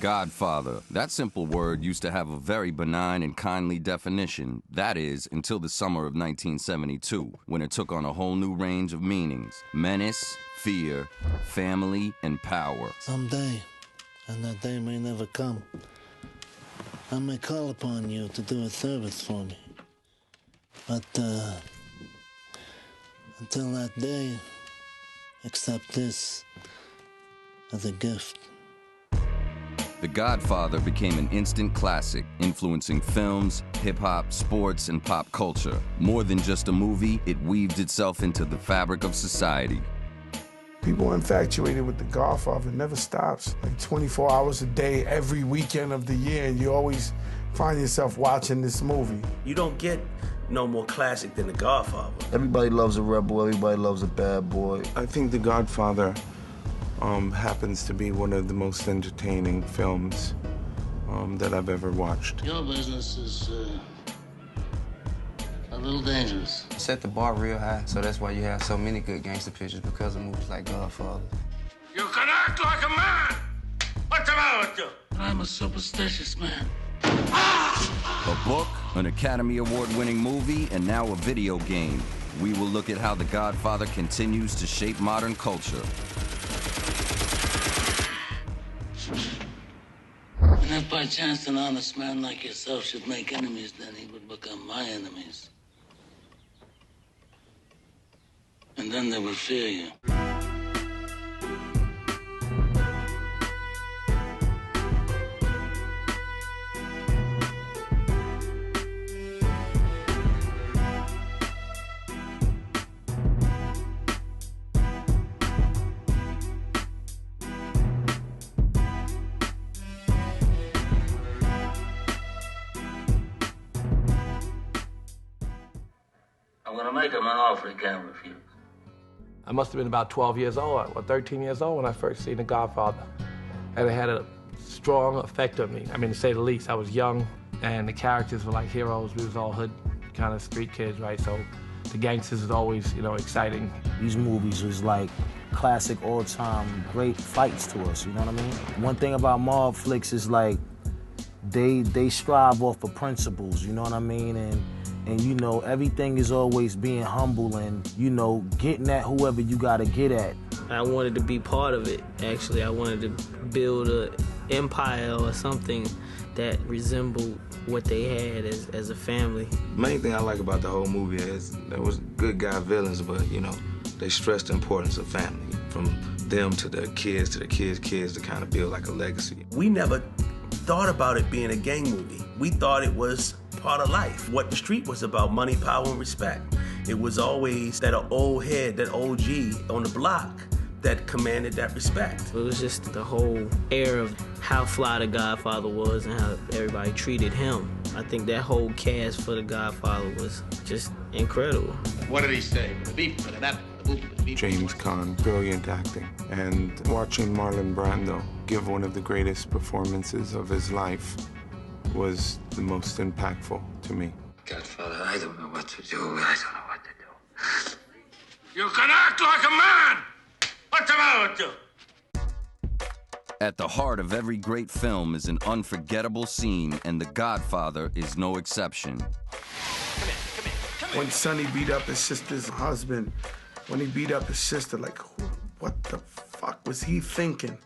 Godfather. That simple word used to have a very benign and kindly definition. That is, until the summer of 1972, when it took on a whole new range of meanings. Menace, fear, family, and power. Someday, and that day may never come, I may call upon you to do a service for me. But, until that day, accept this as a gift. The Godfather became an instant classic, influencing films, hip-hop, sports, and pop culture. More than just a movie, it weaved itself into the fabric of society. People are infatuated with The Godfather. It never stops. Like 24 hours a day, every weekend of the year, and you always find yourself watching this movie. You don't get no more classic than The Godfather. Everybody loves a rebel, everybody loves a bad boy. I think The Godfather happens to be one of the most entertaining films that I've ever watched. Your business is a little dangerous. Set the bar real high, so that's why you have so many good gangster pictures, because of movies like Godfather. You can act like a man! What's the matter with you? I'm a superstitious man. A book, an Academy Award-winning movie, and now a video game. We will look at how The Godfather continues to shape modern culture. And if by chance an honest man like yourself should make enemies, then he would become my enemies. And then they would fear you. I'm gonna make him an offer he can't refuse. I must have been about 12 years old or 13 years old when I first seen The Godfather. And it had a strong effect on me. I mean, to say the least. I was young, and the characters were like heroes. We was all hood kind of street kids, right? So the gangsters was always, you know, exciting. These movies was like classic all-time great fights to us, you know what I mean? One thing about mob flicks is like they strive off of principles, you know what I mean? And you know, everything is always being humble and, you know, getting at whoever you gotta get at. I wanted to be part of it, actually. I wanted to build an empire or something that resembled what they had as a family. The main thing I like about the whole movie is there was good guy villains, but, you know, they stressed the importance of family, from them to their kids to kids to kind of build like a legacy. We never thought about it being a gang movie. We thought it was part of life. What the street was about, money, power, and respect. It was always that old head, that OG on the block that commanded that respect. It was just the whole air of how fly the Godfather was and how everybody treated him. I think that whole cast for the Godfather was just incredible. What did he say? James Caan, brilliant acting. And watching Marlon Brando give one of the greatest performances of his life was the most impactful to me. Godfather, I don't know what to do. I don't know what to do. You can act like a man! What's the matter with you? At the heart of every great film is an unforgettable scene, and The Godfather is no exception. When Sonny beat up his sister's husband, when he beat up his sister, like, what the fuck was he thinking?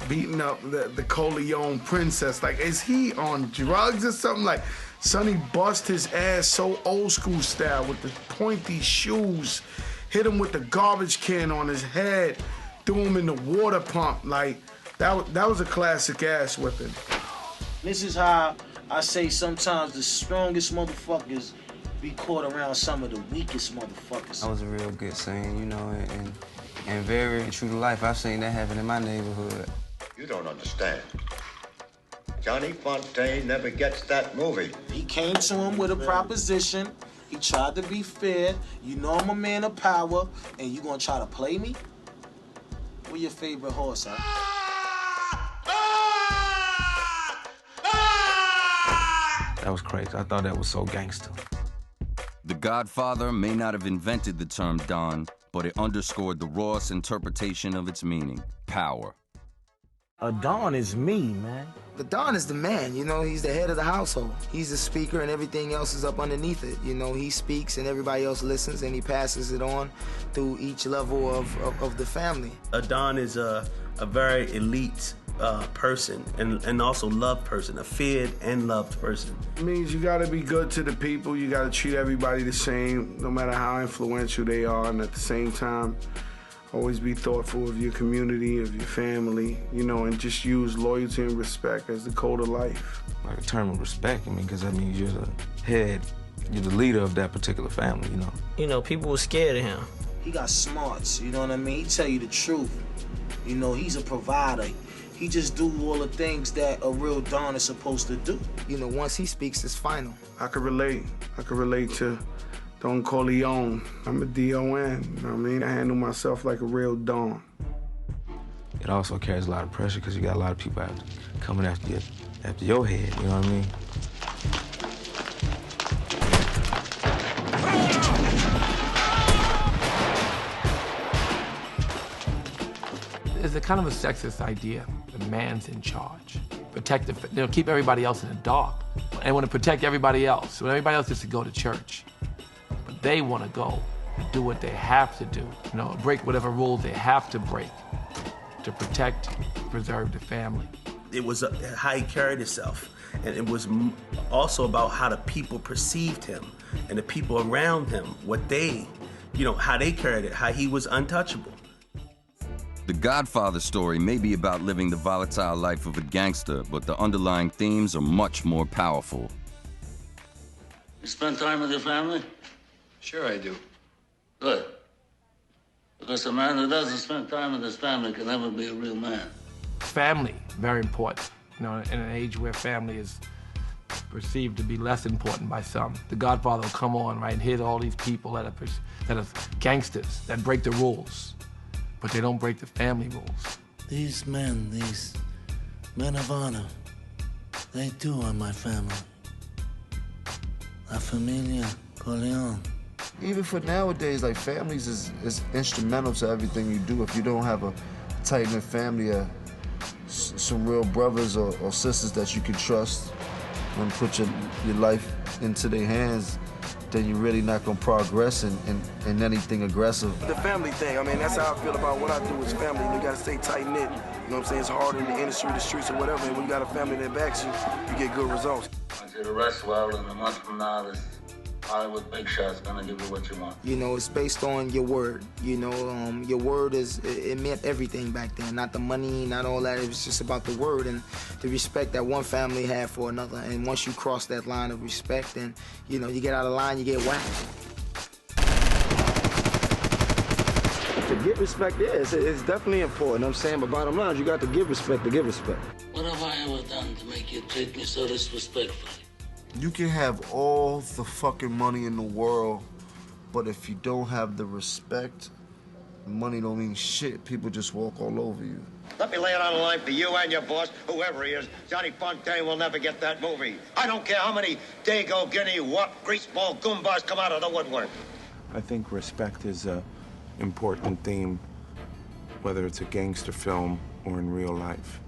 Beating up the Corleone princess. Like, is he on drugs or something? Like, Sonny bust his ass so old school style with the pointy shoes, hit him with the garbage can on his head, threw him in the water pump. Like, that was a classic ass whipping. This is how I say sometimes the strongest motherfuckers be caught around some of the weakest motherfuckers. That was a real good scene, you know, and very true to life. I've seen that happen in my neighborhood. You don't understand. Johnny Fontaine never gets that movie. He came to him with a proposition. He tried to be fair. You know I'm a man of power, and you gonna try to play me? What's your favorite horse, huh? That was crazy. I thought that was so gangster. The Godfather may not have invented the term Don, but it underscored the rawest interpretation of its meaning: power. A Don is me, man. The Don is the man, you know, he's the head of the household. He's the speaker and everything else is up underneath it. You know, he speaks and everybody else listens and he passes it on through each level of the family. A Don is a very elite person and also loved person, a feared and loved person. It means you gotta be good to the people, you gotta treat everybody the same, no matter how influential they are, and at the same time, always be thoughtful of your community, of your family, you know, and just use loyalty and respect as the code of life. Like a term of respect, I mean, because you're the head, you're the leader of that particular family, you know. You know, people were scared of him. He got smarts, you know what I mean? He tell you the truth. You know, he's a provider. He just do all the things that a real Don is supposed to do. You know, once he speaks, it's final. I could relate. I could relate to Don Corleone. I'm a D.O.N., you know what I mean? I handle myself like a real Don. It also carries a lot of pressure because you got a lot of people coming after your head, you know what I mean? There's a kind of a sexist idea. The man's in charge. Protect keep everybody else in the dark. And want to protect everybody else. When everybody else gets to go to church. But they want to go and do what they have to do. You know, break whatever rules they have to break to protect, preserve the family. It was how he carried himself. And it was also about how the people perceived him and the people around him, what they, you know, how they carried it, how he was untouchable. The Godfather story may be about living the volatile life of a gangster, but the underlying themes are much more powerful. You spend time with your family? Sure I do. Good. Because a man who doesn't spend time with his family can never be a real man. Family, very important. You know, in an age where family is perceived to be less important by some. The Godfather will come on, right, and hit all these people that are gangsters, that break the rules. But they don't break the family rules. These men of honor, they too are my family. La Familia Corleone. Even for nowadays, like families is instrumental to everything you do. If you don't have a tight-knit family, some real brothers or sisters that you can trust and put your life into their hands, then you're really not gonna progress in anything aggressive. The family thing, I mean, that's how I feel about what I do is family. You gotta stay tight-knit. You know what I'm saying? It's hard in the industry, the streets, or whatever, and when you got a family that backs you, you get good results. I want you to rest well, and a month from now, this Hollywood big shot's gonna give you what you want. You know, it's based on your word. You know, your word it meant everything back then. Not the money, not all that. It was just about the word and the respect that one family had for another. And once you cross that line of respect, then, you know, you get out of line, you get whacked. To get respect, yeah, it's definitely important. I'm saying, but bottom line is you got to give respect to give respect. What have I ever done to make you treat me so disrespectfully? You can have all the fucking money in the world, but if you don't have the respect, money don't mean shit. People just walk all over you. Let me lay it on the line for you and your boss, whoever he is. Johnny Fontaine will never get that movie. I don't care how many Dago, Guinea, greaseball goombas come out of the woodwork. I think respect is an important theme, whether it's a gangster film or in real life.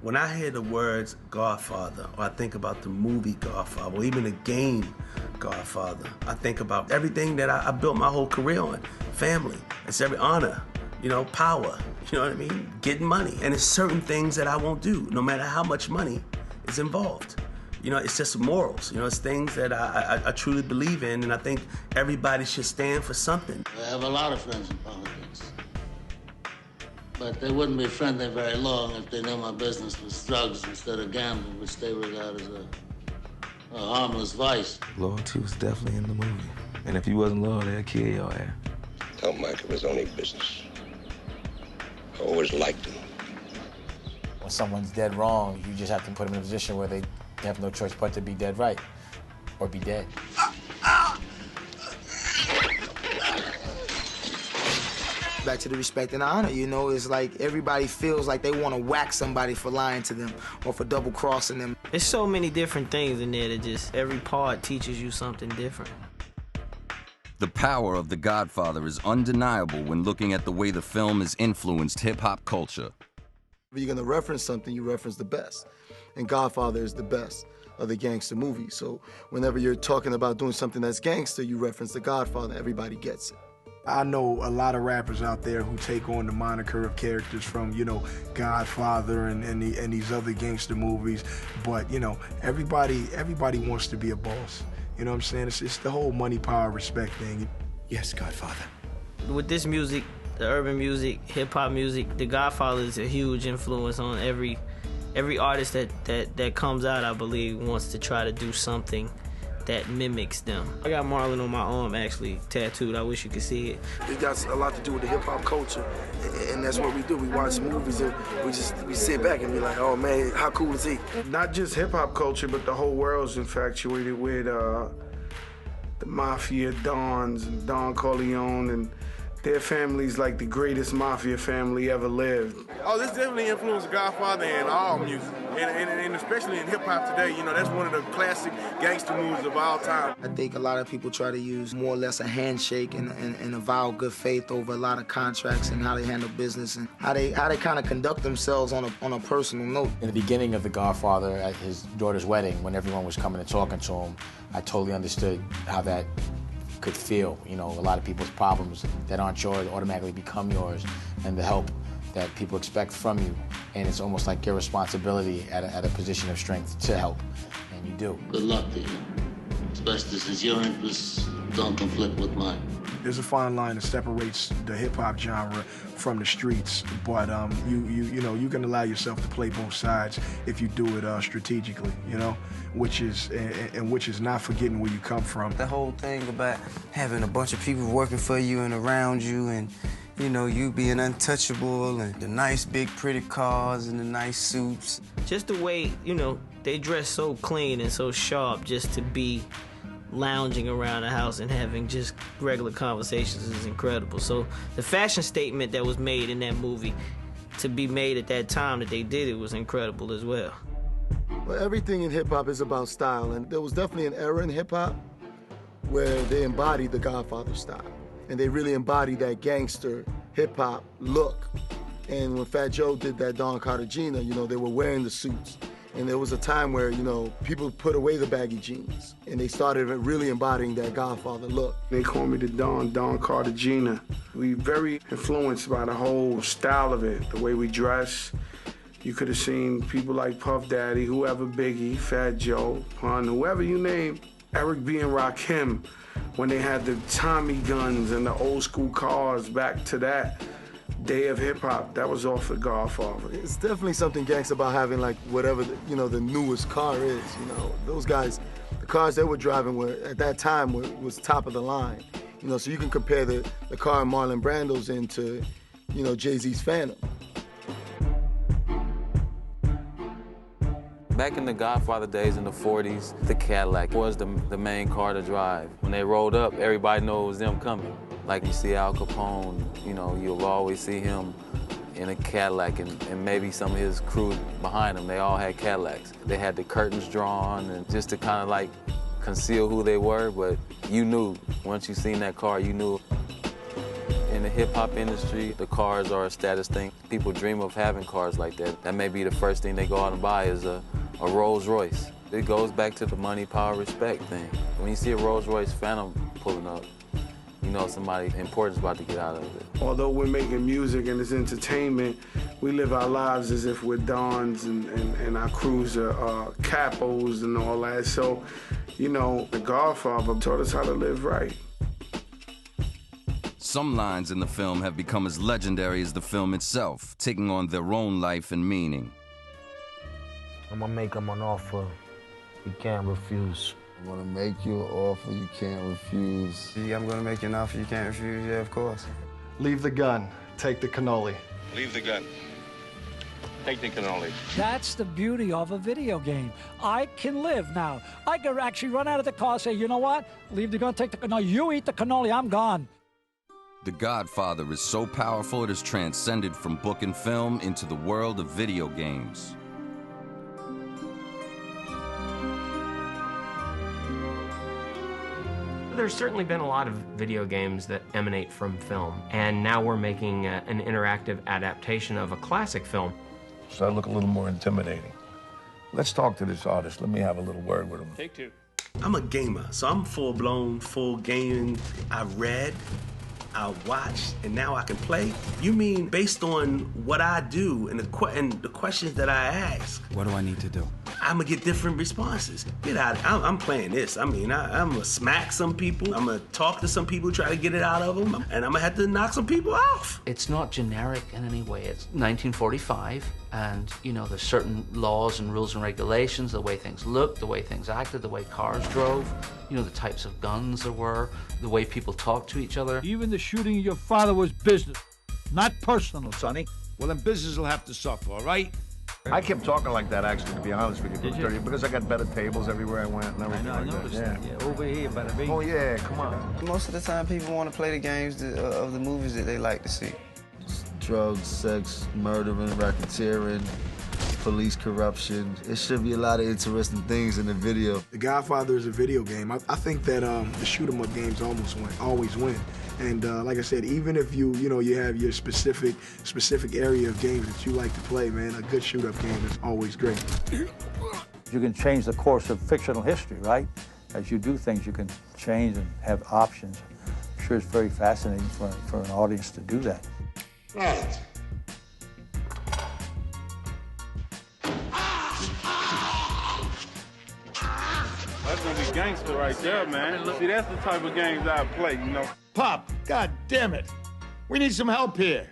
When I hear the words Godfather, or I think about the movie Godfather, or even the game Godfather, I think about everything that I built my whole career on. Family, it's every honor, you know, power, you know what I mean? Getting money. And it's certain things that I won't do, no matter how much money is involved. You know, it's just morals. You know, it's things that I truly believe in, and I think everybody should stand for something. I have a lot of friends in politics. But they wouldn't be friendly very long if they knew my business was drugs instead of gambling, which they regard as a harmless vice. Loyalty was definitely in the movie. And if you wasn't loyal, they'd kill your ass. Tell Mike it was only business. I always liked him. When someone's dead wrong, you just have to put them in a position where they have no choice but to be dead right, or be dead. Back to the respect and honor, you know, it's like everybody feels like they want to whack somebody for lying to them or for double-crossing them. There's so many different things in there that just every part teaches you something different. The power of The Godfather is undeniable when looking at the way the film has influenced hip-hop culture. If you're gonna reference something, you reference the best. And Godfather is the best of the gangster movies. So whenever you're talking about doing something that's gangster, you reference the Godfather, everybody gets it. I know a lot of rappers out there who take on the moniker of characters from, you know, Godfather and these other gangster movies, but, you know, everybody wants to be a boss. You know what I'm saying? It's the whole money, power, respect thing. Yes, Godfather. With this music, the urban music, hip-hop music, the Godfather is a huge influence on every artist that comes out, I believe, wants to try to do something that mimicks them. I got Marlon on my arm, actually, tattooed. I wish you could see it. It got a lot to do with the hip-hop culture, and that's what we do. We watch movies and we sit back and be like, oh man, how cool is he? Not just hip-hop culture, but the whole world's infatuated with the mafia dons and Don Corleone, and their family's like the greatest mafia family ever lived. Oh, this definitely influenced Godfather and all music, and especially in hip-hop today. You know, that's one of the classic gangster movies of all time. I think a lot of people try to use more or less a handshake and a vow of good faith over a lot of contracts and how they handle business and how they kind of conduct themselves on a personal note. In the beginning of The Godfather, at his daughter's wedding, when everyone was coming and talking to him, I totally understood how that could feel. You know, a lot of people's problems that aren't yours automatically become yours, and the help that people expect from you, and it's almost like your responsibility at a position of strength to help, and you do. Good luck to you. Especially since your interests don't conflict with mine. There's a fine line that separates the hip-hop genre from the streets, but you know, you can allow yourself to play both sides if you do it strategically, you know, which is not forgetting where you come from. The whole thing about having a bunch of people working for you and around you, and you know, you being untouchable, and the nice big pretty cars and the nice suits. Just the way, you know, they dress so clean and so sharp just to be lounging around the house and having just regular conversations is incredible. So the fashion statement that was made in that movie, to be made at that time that they did it, was incredible as well. Well, everything in hip-hop is about style, and there was definitely an era in hip-hop where they embodied the Godfather style, and they really embodied that gangster hip-hop look. And when Fat Joe did that Don Cartagena, you know, they were wearing the suits. And there was a time where, you know, people put away the baggy jeans, and they started really embodying that Godfather look. They call me the Don Cartagena. We very influenced by the whole style of it, the way we dress. You could have seen people like Puff Daddy, whoever, Biggie, Fat Joe, Pun, whoever you name, Eric B. and Rakim, when they had the Tommy guns and the old school cars back to that day of hip-hop. That was off the Godfather. It's definitely something gangster about having like whatever the newest car is. You know, those guys, the cars they were driving were at that time was top of the line. You know, so you can compare the car Marlon Brando's into, you know, Jay-Z's Phantom. Back in the Godfather days in the 40s, the Cadillac was the main car to drive. When they rolled up, everybody knows them coming. Like you see Al Capone, you know, you'll always see him in a Cadillac, and maybe some of his crew behind him, they all had Cadillacs. They had the curtains drawn, and just to kind of like conceal who they were, but you knew, once you seen that car, you knew. In the hip-hop industry, the cars are a status thing. People dream of having cars like that. That may be the first thing they go out and buy is a Rolls Royce. It goes back to the money, power, respect thing. When you see a Rolls Royce Phantom pulling up, you know somebody important's about to get out of it. Although we're making music and it's entertainment, we live our lives as if we're Dons and our crews are capos and all that. So, you know, the Godfather taught us how to live right. Some lines in the film have become as legendary as the film itself, taking on their own life and meaning. I'm gonna make him an offer he can't refuse. I'm gonna make you an offer you can't refuse. Yeah, I'm gonna make you an offer you can't refuse, yeah, of course. Leave the gun, take the cannoli. Leave the gun. Take the cannoli. That's the beauty of a video game. I can live now. I could actually run out of the car and say, you know what? Leave the gun, take the cannoli. You eat the cannoli, I'm gone. The Godfather is so powerful it has transcended from book and film into the world of video games. There's certainly been a lot of video games that emanate from film, and now we're making an interactive adaptation of a classic film. so I look a little more intimidating. Let's talk to this artist. Let me have a little word with him. Take two. I'm a gamer, so I'm full-blown, full gaming. I read, I watched, and now I can play. You mean based on what I do and the questions that I ask? What do I need to do? I'm gonna get different responses. Get out of I'm playing this. I mean, I'm gonna smack some people. I'm gonna talk to some people, try to get it out of them, and I'm gonna have to knock some people off. It's not generic in any way. It's 1945, and you know, there's certain laws and rules and regulations, the way things looked, the way things acted, the way cars drove, you know, the types of guns there were, the way people talked to each other. Even the shooting of your father was business, not personal, Sonny. Well, then business will have to suffer, all right? I kept talking like that, actually, to be honest with you, because I got better tables everywhere I went and everything. I noticed that. Yeah, over here, bada bing. Oh, yeah, come on. Most of the time, people want to play the games of the movies that they like to see. Drugs, sex, murdering, racketeering, police corruption. It should be a lot of interesting things in the video. The Godfather is a video game. I think that the shoot 'em up games always win. And like I said, even if you have your specific area of games that you like to play, man, a good shoot up game is always great. You can change the course of fictional history, right? As you do things, you can change and have options. I'm sure it's very fascinating for an audience to do that. Right. That's gonna be gangster right there, man. See, that's the type of games I play, you know. Pop, God damn it. We need some help here.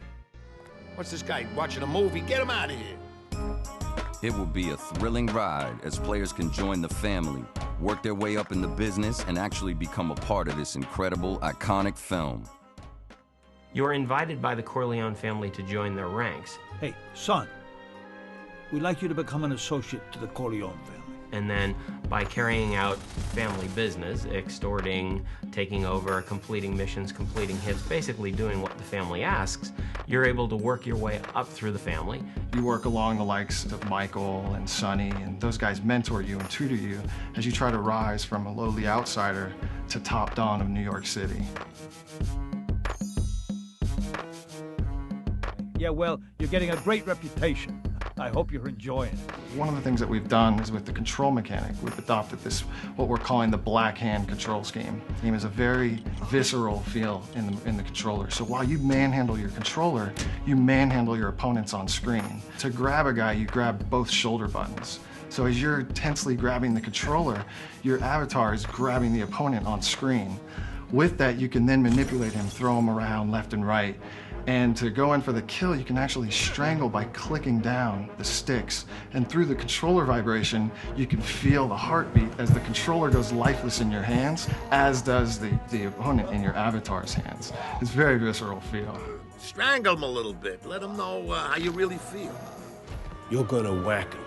What's this guy, watching a movie? Get him out of here. It will be a thrilling ride as players can join the family, work their way up in the business, and actually become a part of this incredible, iconic film. You're invited by the Corleone family to join their ranks. Hey, son, we'd like you to become an associate to the Corleone family. And then by carrying out family business, extorting, taking over, completing missions, completing hits, basically doing what the family asks, you're able to work your way up through the family. You work along the likes of Michael and Sonny, and those guys mentor you and tutor you as you try to rise from a lowly outsider to top don of New York City. Yeah, well, you're getting a great reputation. I hope you're enjoying it. One of the things that we've done is with the control mechanic, we've adopted this, what we're calling the black hand control scheme. The game is a very visceral feel in the controller. So while you manhandle your controller, you manhandle your opponents on screen. To grab a guy, you grab both shoulder buttons. So as you're tensely grabbing the controller, your avatar is grabbing the opponent on screen. With that, you can then manipulate him, throw him around left and right. And to go in for the kill, you can actually strangle by clicking down the sticks. And through the controller vibration, you can feel the heartbeat as the controller goes lifeless in your hands, as does the opponent in your avatar's hands. It's a very visceral feel. Strangle him a little bit. Let him know how you really feel. You're gonna whack him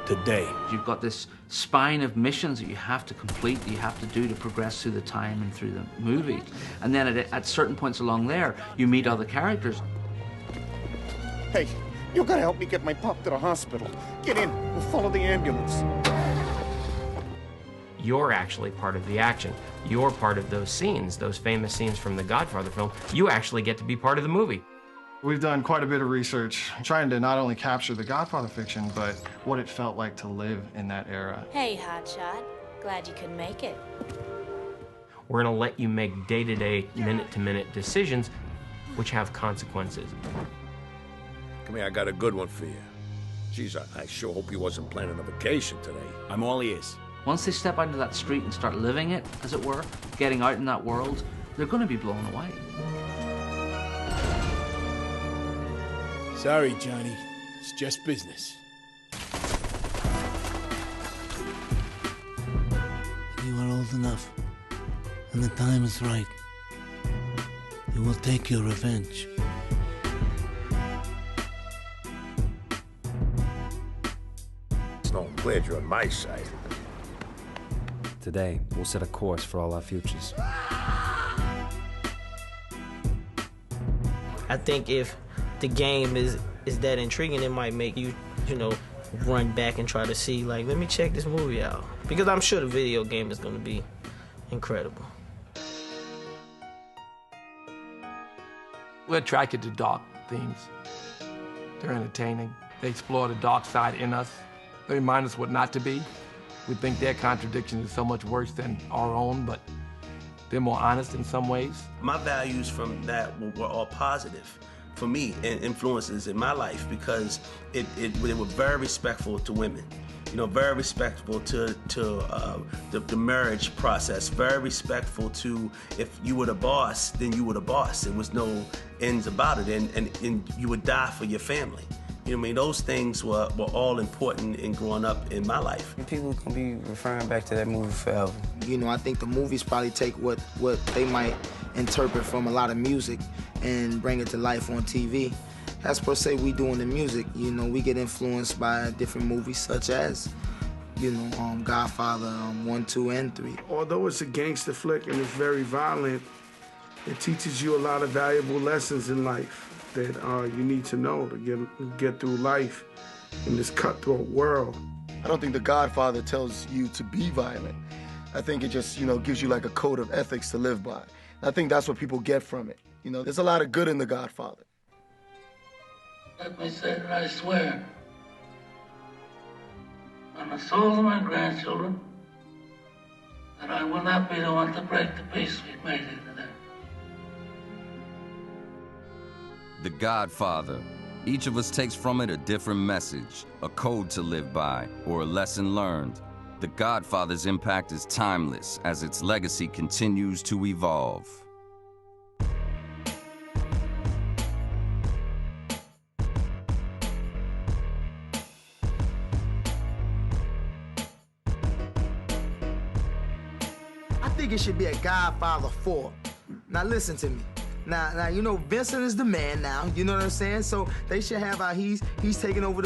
today. You've got this spine of missions that you have to complete, that you have to do to progress through the time and through the movie. And then at certain points along there, you meet other characters. Hey, you gotta help me get my pop to the hospital. Get in, we'll follow the ambulance. You're actually part of the action. You're part of those scenes, those famous scenes from the Godfather film. You actually get to be part of the movie. We've done quite a bit of research trying to not only capture the Godfather fiction, but what it felt like to live in that era. Hey, hotshot. Glad you could make it. We're gonna let you make day-to-day, minute-to-minute decisions which have consequences. Come here, I got a good one for you. Geez, I sure hope you wasn't planning a vacation today. I'm all ears. Once they step out into that street and start living it, as it were, getting out in that world, they're gonna be blown away. Sorry, Johnny. It's just business. You are old enough, and the time is right. You will take your revenge. No, I'm glad you're on my side. Today, we'll set a course for all our futures. I think if the game is that intriguing, it might make you, run back and try to see, like, let me check this movie out. Because I'm sure the video game is going to be incredible. We're attracted to dark themes. They're entertaining. They explore the dark side in us. They remind us what not to be. We think their contradiction is so much worse than our own, but they're more honest in some ways. My values from that were all positive for me and influences in my life because they were very respectful to women. You know, very respectful to the marriage process, very respectful to if you were the boss, then you were the boss. There was no ends about it, and you would die for your family. You know what I mean? Those things were all important in growing up in my life. People can be referring back to that movie forever. You know, I think the movies probably take what they might interpret from a lot of music and bring it to life on TV. As per se we do in the music, you know, we get influenced by different movies such as, you know, Godfather 1, 2, and 3. Although it's a gangster flick and it's very violent, it teaches you a lot of valuable lessons in life that you need to know to get through life in this cutthroat world. I don't think The Godfather tells you to be violent. I think it just, you know, gives you like a code of ethics to live by. And I think that's what people get from it. You know, there's a lot of good in The Godfather. Let me say that I swear on the souls of my grandchildren that I will not be the one to break the peace we've made here today. The Godfather. Each of us takes from it a different message, a code to live by, or a lesson learned. The Godfather's impact is timeless as its legacy continues to evolve. I think it should be a Godfather 4. Now listen to me. Now, you know, Vincent is the man now, you know what I'm saying? So they should have he's taking over the